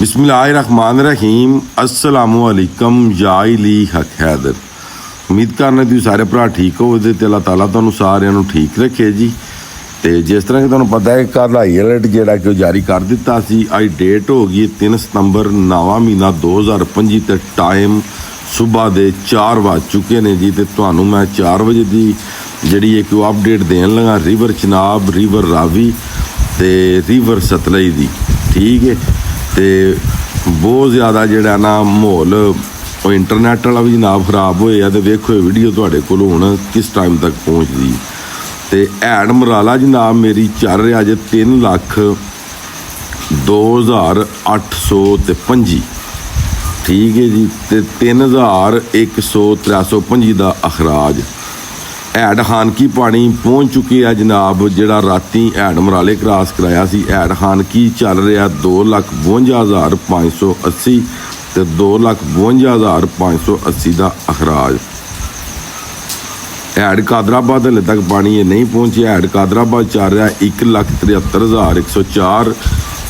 बिस्मिल्लाहिर्रहमानिर्रहीम अस्सलामुअलैकुम या इली हक हैदर। उम्मीद करना तुसीं सारे भरा ठीक हो ते अल्लाह ताला तुहानूं सारिਆਂ ਨੂੰ ठीक रखे जी। तो जिस तरह कि तुहानूं पता है कल हाई अलर्ट जिहड़ा कि जारी कर दिता सी। अज डेट हो गई 3 सितंबर 9वां महीना 2025 ते टाइम सुबह के 4 वज चुके ने जी। तो तुहानूं मैं 4 बजे की जिहड़ी एक अपडेट देन लगा रिवर चनाब, रिवर रावी ते रिवर सतलज दी। ठीक है, तो बहुत ज़्यादा जिहड़ा ना माहौल वो इंटरनेट वाला भी जनाब खराब होया। तो वेखो वीडियो तुहाडे कोल हुण किस टाइम तक पहुँचदी। तो हैड मराला जनाब मेरी चल रहा जे 3,02,825। ठीक है जी। तो 3,100-325 का अखराज। हैड खानकी पानी पहुँच चुके हैं जनाब। जिहड़ा राती हैड मराले क्रॉस कराया सी हैड खानकी चल रहा 2,52,580 तो 2,52,580 का अखराज। हैड कादराबाद हले तक पानी ये नहीं पहुँचे। हैड कादराबाद चल रहा 1,73,104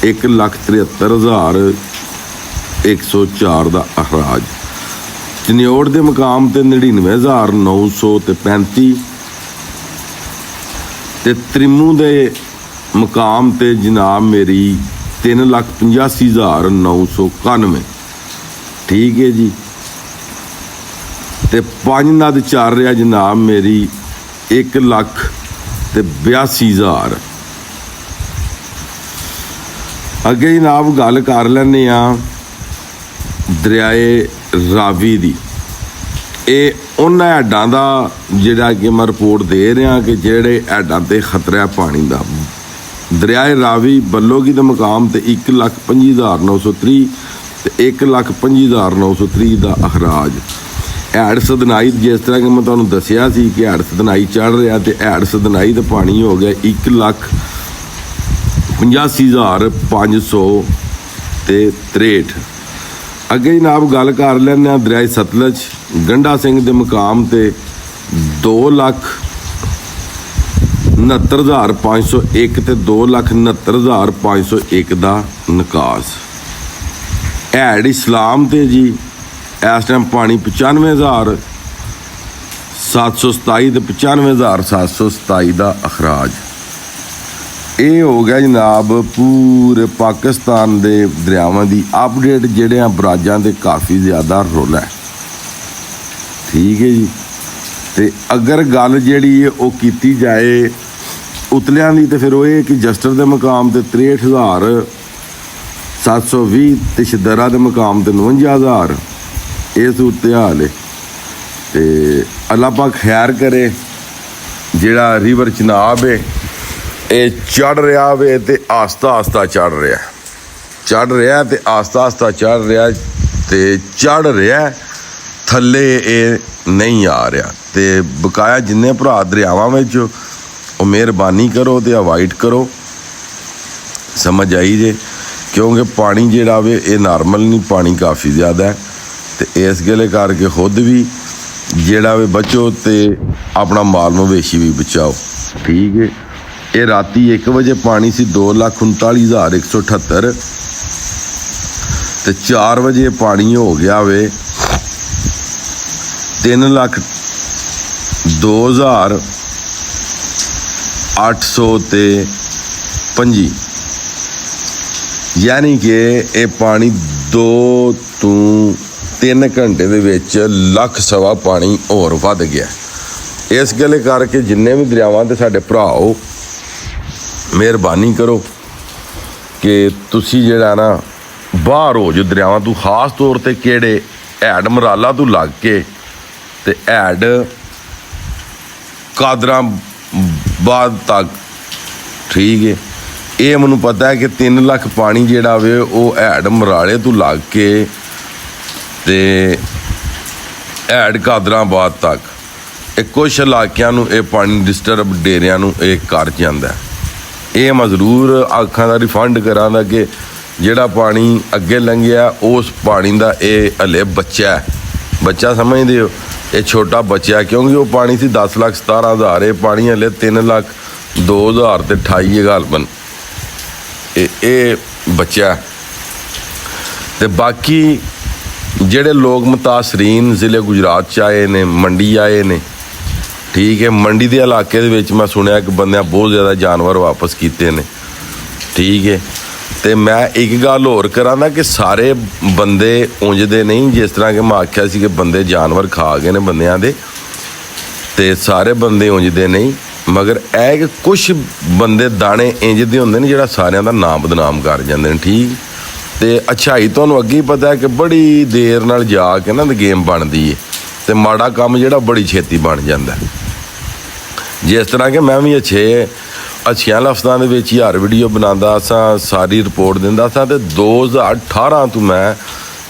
1,73,104 का अखराज। चनियोड़ के मुकाम ते 99,935 ते त्रिमू के मुकाम ते जनाब मेरी 3,85,991। ठीक है जी। ते 5 नद चल रहा जनाब मेरी 1,82,000। अगे जनाब गल कर लैने दरियाए रावी दी। ये उन्हां हैडां दा जिहड़ा कि मैं रिपोर्ट दे रहा कि जिहड़े हैडां ते खतरा पानी का। दरियाए रावी बल्लोगी के मुकाम ते 1,25,930 ते 1,25,930 का अखराज। हैड सदनाई जिस तरह कि मैं तुहानूं दसिया सी कि हैड सदनाई चढ़ रहा तो हैड सदनाई का पानी हो गया 1,85,563। अगे जनाब गल कर लैने दरियाए सतलज गंडा सिंह के मुकाम ते 2,69,501 ते 2,69,501 का निकास। हैड इस्लाम ते जी इस टाइम पानी 95,727 ते 95,727 का अखराज। ये हो गया जनाब पूरे पाकिस्तान के दरियावां की अपडेट जिहड़े बराजां ते काफ़ी ज़्यादा रौला है। ठीक है जी। तो अगर गल जिहड़ी है वो कीती जाए उतलियां दी तो फिर वो ये कि जस्टर के मुकाम ते 63,720 ते शदरा के मुकाम ते 59,000। ये सूरत हाल है। तो अल्लाह पाक खैर करे। जिहड़ा रिवर चनाब है ये चढ़ रहा वे तो आस्ता आस्ता चढ़ रहा तो आस्ता आस्ता चढ़ रहा तो चढ़ रहा थल्ले ये नहीं आ रहा। तो बकाया जिन्ने भरा दरियावां में वो मेहरबानी करो तो अवॉइड करो। समझ आई जे क्योंकि पानी जिहड़ा वे ये नॉर्मल नहीं, पानी काफ़ी ज़्यादा है। तो इस गले करके खुद भी जिहड़ा वे बचो तो अपना माल मवेशी भी बचाओ। ठीक है। ये राती 1 बजे पानी सी 2,39,178 तो 4 बजे पानी हो गया वे 3,02,825। यानी कि ये पानी 2 तो 3 घंटे दे विच 1,00,000 पानी होर वध गया। इस गले करके जिन्ने भी दरियावां ते साडे भराओ मेहरबानी करो कि तुसी जिहड़ा ना बाहर हो जो दरियावां तू, खास तौर पर किहड़े हैड मराला तू लग के ते हैड कादराबाद तक। ठीक है। ये मैनू पता है कि 3 लाख पानी जिहड़ा वे वो हैड मराले तू लग के ते हैड कादराबाद तक कुछ इलाकिਆਂ ਨੂੰ ਇਹ पानी डिस्टर्ब डेरियां ਨੂੰ ਇਹ कर ਜਾਂਦਾ। ये मैं जरूर आखा का रिफंड करा कि जिहड़ा पानी अगे लंघिया उस पानी का ये हले बच्चा है। बच्चा समझते हो, ये छोटा बच्चा क्योंकि वो पानी सी 10,17,000। ये पानी हले 3,02,000 ते 28,000 बन ये बच्चा। ਤੇ ਬਾਕੀ ਜਿਹੜੇ ਲੋਕ ਮੁਤਾਸਰੀਨ ਜ਼ਿਲ੍ਹੇ ਗੁਜਰਾਤ 'ਚ ਆਏ ਨੇ, ਮੰਡੀ ਆਏ ਨੇ, ਠੀਕ ਹੈ। ਮੰਡੀ ਦੇ ਇਲਾਕੇ ਦੇ ਵਿੱਚ ਮੈਂ ਸੁਣਿਆ ਕਿ ਬੰਦਿਆਂ ਬਹੁਤ ਜ਼ਿਆਦਾ ਜਾਨਵਰ ਵਾਪਸ ਕੀਤੇ ਨੇ, ਠੀਕ ਹੈ। ਤੇ ਮੈਂ ਇੱਕ ਗੱਲ ਹੋਰ ਕਰਾਂਦਾ ਕਿ ਸਾਰੇ ਬੰਦੇ ਉਂਝਦੇ ਨਹੀਂ, ਜਿਸ ਤਰ੍ਹਾਂ ਕਿ ਮੈਂ ਆਖਿਆ ਸੀ ਕਿ ਬੰਦੇ ਜਾਨਵਰ ਖਾ ਗਏ ਨੇ ਬੰਦਿਆਂ ਦੇ, ਤੇ ਸਾਰੇ ਬੰਦੇ ਉਂਝਦੇ ਨਹੀਂ, ਮਗਰ ਇਹ ਕਿ ਕੁਛ ਬੰਦੇ ਦਾਣੇ ਇੰਝ ਦੇ ਹੁੰਦੇ ਨੇ ਜਿਹੜਾ ਸਾਰਿਆਂ ਦਾ ਨਾਮ ਬਦਨਾਮ ਕਰ ਜਾਂਦੇ ਨੇ, ਠੀਕ। ਤੇ ਅੱਛਾਈ ਤੁਹਾਨੂੰ ਅੱਗੇ ਹੀ ਪਤਾ ਹੈ ਕਿ ਬੜੀ ਦੇਰ ਨਾਲ ਜਾ ਕੇ ਨਾ ਗੇਮ ਬਣਦੀ ਹੈ, ਤੇ ਮਾੜਾ ਕੰਮ ਜਿਹੜਾ ਬੜੀ ਛੇਤੀ ਬਣ ਜਾਂਦਾ। ਜਿਸ ਤਰ੍ਹਾਂ ਕਿ ਮੈਂ ਵੀ ਅੱਛੀਆਂ ਲਫ਼ਜ਼ਾਂ ਦੇ ਵਿੱਚ ਹੀ ਹਰ ਵੀਡੀਓ ਬਣਾਉਂਦਾ ਸਾਂ, ਸਾਰੀ ਰਿਪੋਰਟ ਦਿੰਦਾ ਸਾਂ, ਤੇ 2018 ਤੋਂ ਮੈਂ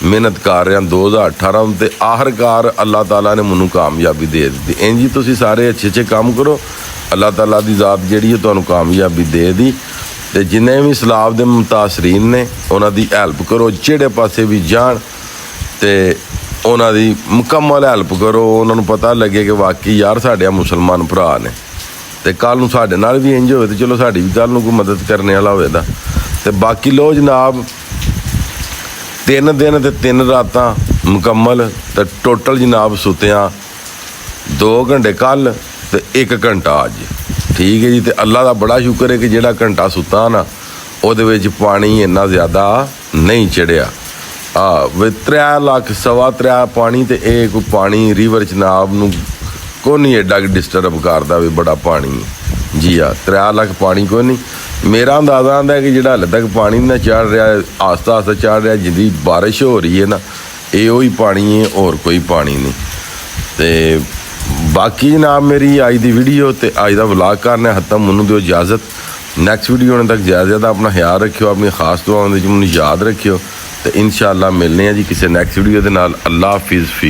ਮਿਹਨਤ ਕਰ ਰਿਹਾ, 2018 ਨੂੰ, ਤੇ ਆਖਰਕਾਰ ਅੱਲਾਹ ਤਾਲਾ ਨੇ ਮੈਨੂੰ ਕਾਮਯਾਬੀ ਦੇ ਦਿੱਤੀ। ਇੰਝ ਹੀ ਤੁਸੀਂ ਸਾਰੇ ਅੱਛੇ ਕੰਮ ਕਰੋ, ਅੱਲਾਹ ਤਾਲਾ ਦੀ ਜ਼ਾਤ ਜਿਹੜੀ ਹੈ ਤੁਹਾਨੂੰ ਕਾਮਯਾਬੀ ਦੇ ਦੀ। ਤੇ ਜਿੰਨੇ ਵੀ ਸਲਾਬ ਦੇ ਮੁਤਾਸਰੀਨ ਨੇ ਉਹਨਾਂ ਦੀ ਹੈਲਪ ਕਰੋ, ਜਿਹੜੇ ਪਾਸੇ ਵੀ ਜਾਣ ਤੇ ਉਹਨਾਂ ਦੀ ਮੁਕੰਮਲ ਹੈਲਪ ਕਰੋ। ਉਹਨਾਂ ਨੂੰ ਪਤਾ ਲੱਗੇ ਕਿ ਵਾਕਈ ਯਾਰ ਸਾਡੇ ਮੁਸਲਮਾਨ ਭਰਾ ਨੇ, ਤੇ ਕੱਲ੍ਹ ਨੂੰ ਸਾਡੇ ਨਾਲ ਵੀ ਇੰਝ ਹੋਵੇ ਤੇ ਚਲੋ ਸਾਡੀ ਵੀ ਕੱਲ੍ਹ ਨੂੰ ਕੋਈ ਮਦਦ ਕਰਨ ਵਾਲਾ ਹੋਵੇਗਾ। ਤੇ ਬਾਕੀ ਲੋ ਜਨਾਬ, 3 ਦਿਨ ਤੇ 3 ਰਾਤਾਂ ਮੁਕੰਮਲ, ਤੇ ਟੋਟਲ ਜਨਾਬ ਸੁੱਤਿਆਂ 2 ਘੰਟੇ ਕੱਲ੍ਹ ਤੇ 1 ਘੰਟਾ ਅੱਜ, ਠੀਕ ਹੈ ਜੀ। ਤੇ ਅੱਲਾ ਦਾ ਬੜਾ ਸ਼ੁਕਰ ਹੈ ਕਿ ਜਿਹੜਾ ਘੰਟਾ ਸੁੱਤਾ ਨਾ ਉਹਦੇ ਵਿੱਚ ਪਾਣੀ ਇੰਨਾ ਜ਼ਿਆਦਾ ਨਹੀਂ ਚੜਿਆ। 3 ਲੱਖ 3.25 ਪਾਣੀ, ਤੇ ਇਹ ਕੋਈ ਪਾਣੀ ਰਿਵਰ ਚਨਾਬ ਨੂੰ ਕੋਈ ਨਹੀਂ ਐਡਾ ਡਿਸਟਰਬ ਕਰਦਾ ਵੀ ਬੜਾ ਪਾਣੀ ਜੀ। 3 ਲੱਖ ਪਾਣੀ ਕੋਈ ਨਹੀਂ। ਮੇਰਾ ਅੰਦਾਜ਼ਾ ਆਉਂਦਾ ਕਿ ਜਿਹੜਾ ਹਾਲੇ ਤੱਕ ਪਾਣੀ ਨਾ ਚੜ ਰਿਹਾ, ਆਸਤਾ ਆਸਤਾ ਚੜ ਰਿਹਾ, ਜਿੰਦੀ ਬਾਰਿਸ਼ ਹੋ ਰਹੀ ਹੈ ਨਾ, ਇਹ ਉਹੀ ਪਾਣੀ ਹੈ, ਹੋਰ ਕੋਈ ਪਾਣੀ ਨਹੀਂ। ਤੇ ਬਾਕੀ ਜਨਾਬ ਮੇਰੀ ਅੱਜ ਦੀ ਵੀਡੀਓ ਤੇ ਅੱਜ ਦਾ ਵਲੌਗ ਕਰਨਾ ਹੱਥਾਂ ਮੈਨੂੰ ਦਿਓ ਇਜਾਜ਼ਤ। ਨੈਕਸਟ ਵੀਡੀਓ ਆਉਣ ਤੱਕ ਜ਼ਿਆਦਾ ਆਪਣਾ ਖਿਆਲ ਰੱਖਿਓ, ਆਪਣੀ ਖਾਸ ਦੁਆਵਾਂ ਦੇ ਵਿੱਚ ਮੈਨੂੰ ਯਾਦ ਰੱਖਿਓ, ਤੇ ਇਨਸ਼ਾਅੱਲਾ ਮਿਲਨੇ ਆ ਜੀ ਕਿਸੇ ਨੈਕਸਟ ਵੀਡੀਓ ਦੇ ਨਾਲ। ਅੱਲਾ ਹਾਫਿਜ਼।